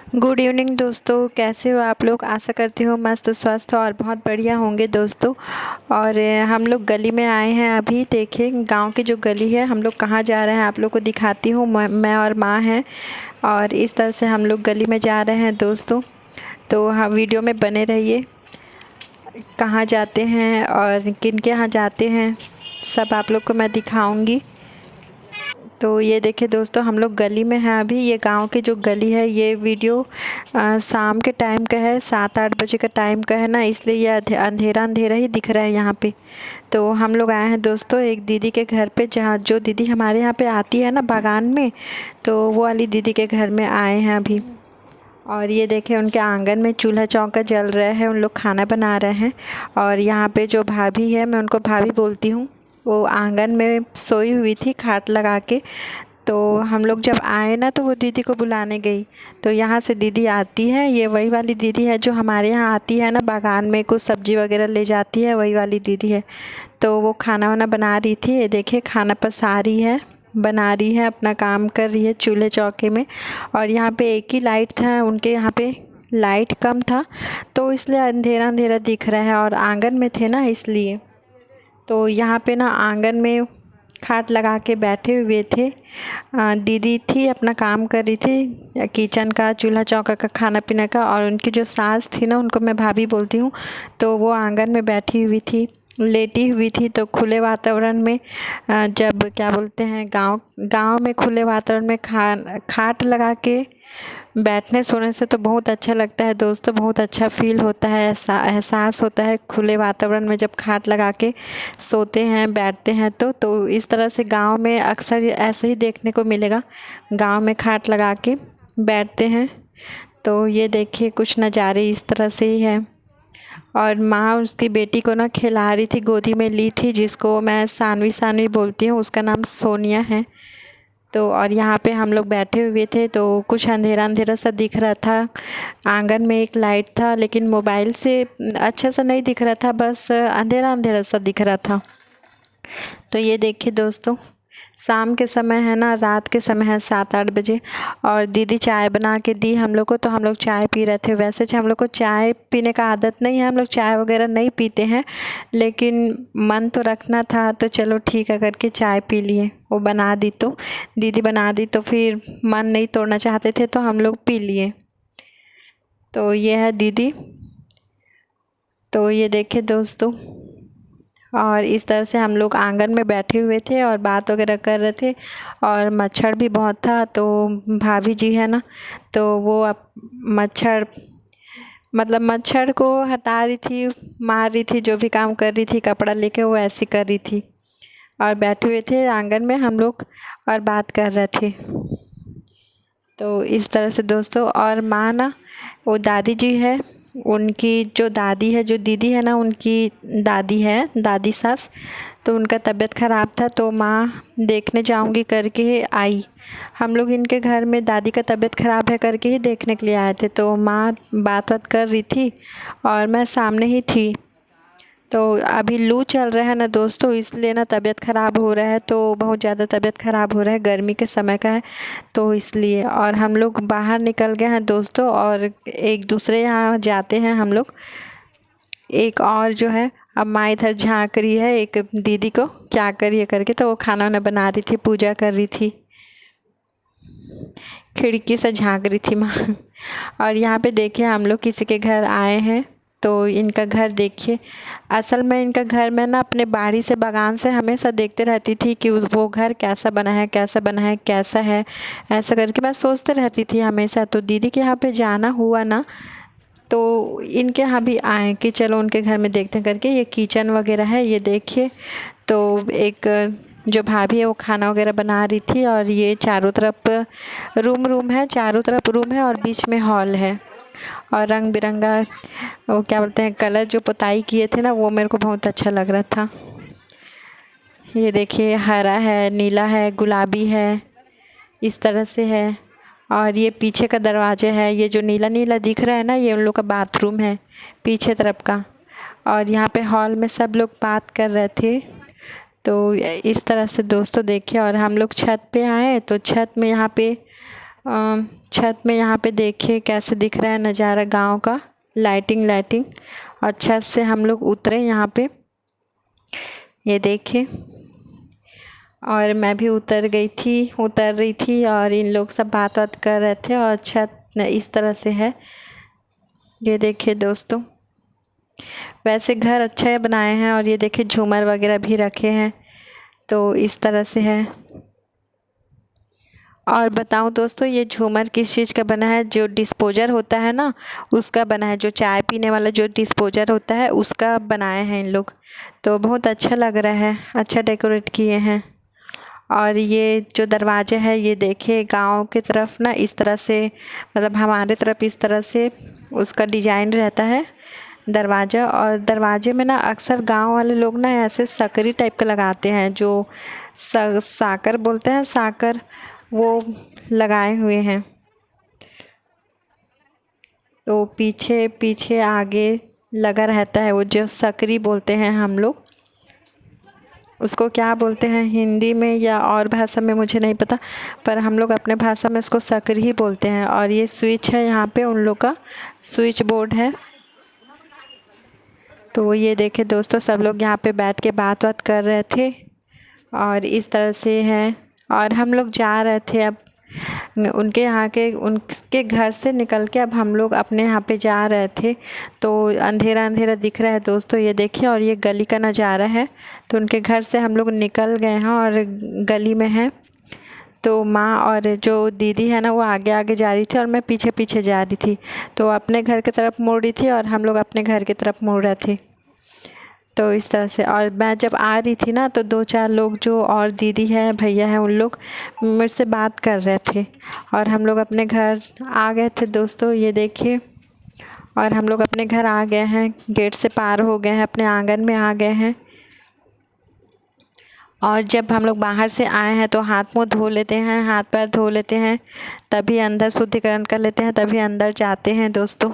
Good evening दोस्तों, कैसे हो आप लोग। आशा करती हूँ मस्त स्वस्थ और बहुत बढ़िया होंगे दोस्तों। और हम लोग गली में आए हैं अभी। देखें गांव की जो गली है, हम लोग कहाँ जा रहे हैं आप लोग को दिखाती हूँ। मैं और माँ हैं और इस तरह से हम लोग गली में जा रहे हैं दोस्तों। तो हाँ, वीडियो में बने रहिए। कहाँ जाते हैं और किन के यहाँ जाते हैं सब आप लोग को मैं दिखाऊंगी। तो ये देखिए दोस्तों, हम लोग गली में हैं अभी। ये गांव की जो गली है, ये वीडियो शाम के टाइम का है, 7-8 बजे का टाइम का है ना, इसलिए ये अंधेरा अंधेरा ही दिख रहा है यहाँ पे। तो हम लोग आए हैं दोस्तों एक दीदी के घर पे, जहाँ जो दीदी हमारे यहाँ पे आती है ना बागान में, तो वो वाली दीदी के घर में आए हैं अभी। और ये देखें उनके आंगन में चूल्हा चौका जल रहा है, उन लोग खाना बना रहे हैं। और यहाँ पे जो भाभी है, मैं उनको भाभी बोलती हूँ, वो आंगन में सोई हुई थी खाट लगा के। तो हम लोग जब आए ना, तो वो दीदी को बुलाने गई। तो यहाँ से दीदी आती है, ये वही वाली दीदी है जो हमारे यहाँ आती है ना बागान में, कुछ सब्जी वगैरह ले जाती है, वही वाली दीदी है। तो वो खाना वाना बना रही थी, ये देखिए खाना पसा रही है, बना रही है, अपना काम कर रही है चूल्हे चौके में। और यहाँ पे एक ही लाइट था, उनके यहाँ पे लाइट कम था, तो इसलिए अंधेरा अंधेरा दिख रहा है। और आंगन में थे ना, इसलिए। तो यहाँ पे ना आंगन में खाट लगा के बैठे हुए थे। दीदी थी, अपना काम कर रही थी किचन का, चूल्हा चौका का, खाना पीना का। और उनकी जो सास थी ना, उनको मैं भाभी बोलती हूँ, तो वो आंगन में बैठी हुई थी, लेटी हुई थी। तो खुले वातावरण में जब क्या बोलते हैं, गांव गांव में खुले वातावरण में खाट लगा के बैठने सोने से तो बहुत अच्छा लगता है दोस्तों, बहुत अच्छा फील होता है, ऐसा एहसास होता है खुले वातावरण में जब खाट लगा के सोते हैं बैठते हैं। तो इस तरह से गांव में अक्सर ऐसे ही देखने को मिलेगा, गांव में खाट लगा के बैठते हैं। तो ये देखिए कुछ नज़ारे इस तरह से ही है। और माँ उसकी बेटी को ना खिला रही थी, गोदी में ली थी, जिसको मैं सानवी सानवी बोलती हूँ, उसका नाम सोनिया है। तो और यहाँ पे हम लोग बैठे हुए थे, तो कुछ अंधेरा अंधेरा सा दिख रहा था। आंगन में एक लाइट था, लेकिन मोबाइल से अच्छा सा नहीं दिख रहा था, बस अंधेरा अंधेरा सा दिख रहा था। तो ये देखिए दोस्तों, शाम के समय है ना, रात के समय है, 7-8 बजे। और दीदी चाय बना के दी हम लोग को, तो हम लोग चाय पी रहे थे। वैसे हम लोग को चाय पीने का आदत नहीं है, हम लोग चाय वगैरह नहीं पीते हैं, लेकिन मन तो रखना था, तो चलो ठीक है करके चाय पी लिए। वो बना दी, तो दीदी बना दी, तो फिर मन नहीं तोड़ना चाहते थे, तो हम लोग पी लिए। तो ये है दीदी। तो ये देखे दोस्तों, और इस तरह से हम लोग आंगन में बैठे हुए थे और बात वगैरह कर रहे थे। और मच्छर भी बहुत था, तो भाभी जी है ना, तो वो अब मच्छर मतलब मच्छर को हटा रही थी, मार रही थी, जो भी काम कर रही थी कपड़ा लेके वो ऐसी कर रही थी। और बैठे हुए थे आंगन में हम लोग और बात कर रहे थे। तो इस तरह से दोस्तों। और माँ ना, वो दादी जी है, उनकी जो दादी है, जो दीदी है ना, उनकी दादी है, दादी सास। तो उनका तबीयत ख़राब था, तो माँ देखने जाऊंगी करके आई। हम लोग इनके घर में दादी का तबीयत ख़राब है करके ही देखने के लिए आए थे। तो माँ बात बात कर रही थी और मैं सामने ही थी। तो अभी लू चल रहा है ना दोस्तों, इसलिए ना तबीयत ख़राब हो रहा है, तो बहुत ज़्यादा तबीयत ख़राब हो रहा है, गर्मी के समय का है, तो इसलिए। और हम लोग बाहर निकल गए हैं दोस्तों, और एक दूसरे यहाँ जाते हैं हम लोग। एक और जो है, अब माँ इधर झाँक रही है एक दीदी को क्या करिए करके, तो वो खाना वाना बना रही थी, पूजा कर रही थी, खिड़की से झाँक रही थी माँ। और यहाँ पे देखिए हम लोग किसी के घर आए हैं, तो इनका घर देखिए। असल में इनका घर मैं ना अपने बाड़ी से, बागान से हमेशा देखते रहती थी कि वो घर कैसा बना है, कैसा बना है, कैसा है, ऐसा करके मैं सोचते रहती थी हमेशा। तो दीदी के यहाँ पे जाना हुआ ना, तो इनके यहाँ भी आए कि चलो उनके घर में देखते हैं करके। ये किचन वगैरह है, ये देखिए। तो एक जो भाभी है वो खाना वगैरह बना रही थी, और ये चारों तरफ रूम रूम है, चारों तरफ रूम है और बीच में हॉल है। और रंग बिरंगा वो क्या बोलते हैं, कलर जो पुताई किए थे ना, वो मेरे को बहुत अच्छा लग रहा था। ये देखिए हरा है, नीला है, गुलाबी है, इस तरह से है। और ये पीछे का दरवाजा है, ये जो नीला नीला दिख रहा है ना, ये उन लोग का बाथरूम है पीछे तरफ का। और यहाँ पे हॉल में सब लोग बात कर रहे थे। तो इस तरह से दोस्तों देखिए। और हम लोग छत पे आए, तो छत में यहाँ पे छत में यहाँ पे देखिए कैसे दिख रहा है नज़ारा गांव का। लाइटिंग और छत से हम लोग उतरे यहाँ पे, ये देखिए। और मैं भी उतर रही थी और इन लोग सब बात कर रहे थे। और छत इस तरह से है, ये देखिए दोस्तों। वैसे घर अच्छा बनाए हैं और ये देखिए झूमर वगैरह भी रखे हैं, तो इस तरह से है। और बताऊं दोस्तों, ये झूमर किस चीज़ का बना है? जो डिस्पोजर होता है ना, उसका बना है। जो चाय पीने वाला जो डिस्पोजर होता है उसका बनाए हैं इन लोग। तो बहुत अच्छा लग रहा है, अच्छा डेकोरेट किए हैं। और ये जो दरवाज़ा है, ये देखिए गांव की तरफ ना इस तरह से, मतलब हमारे तरफ इस तरह से उसका डिजाइन रहता है दरवाज़ा। और दरवाजे में ना अक्सर गांव वाले लोग ना ऐसे सकरी टाइप का लगाते हैं, जो साकर बोलते हैं, साकर, वो लगाए हुए हैं। तो पीछे पीछे आगे लगा रहता है वो, जो सकरी बोलते हैं हम लोग। उसको क्या बोलते हैं हिंदी में या और भाषा में मुझे नहीं पता, पर हम लोग अपने भाषा में उसको सकरी ही बोलते हैं। और ये स्विच है, यहाँ पे उन लोग का स्विच बोर्ड है। तो ये देखे दोस्तों, सब लोग यहाँ पे बैठ के बात कर रहे थे और इस तरह से है। और हम लोग जा रहे थे अब उनके घर से निकल के, अब हम लोग अपने यहाँ पे जा रहे थे। तो अंधेरा अंधेरा दिख रहा है दोस्तों, ये देखिए। और ये गली का नज़ारा है। तो उनके घर से हम लोग निकल गए हैं और गली में हैं। तो माँ और जो दीदी है ना, वो आगे आगे जा रही थी और मैं पीछे पीछे जा रही थी। तो अपने घर की तरफ मुड़ रही थी और हम लोग अपने घर की तरफ मुड़ रहे थे। तो इस तरह से। और मैं जब आ रही थी ना, तो 2-4 लोग जो और दीदी है भैया हैं, उन लोग मेरे से बात कर रहे थे। और हम लोग अपने घर आ गए थे दोस्तों, ये देखिए। और हम लोग अपने घर आ गए हैं, गेट से पार हो गए हैं, अपने आंगन में आ गए हैं। और जब हम लोग बाहर से आए हैं तो हाथ मुँह धो लेते हैं, हाथ पैर धो लेते हैं, तभी अंदर शुद्धिकरण कर लेते हैं, तभी अंदर जाते हैं दोस्तों।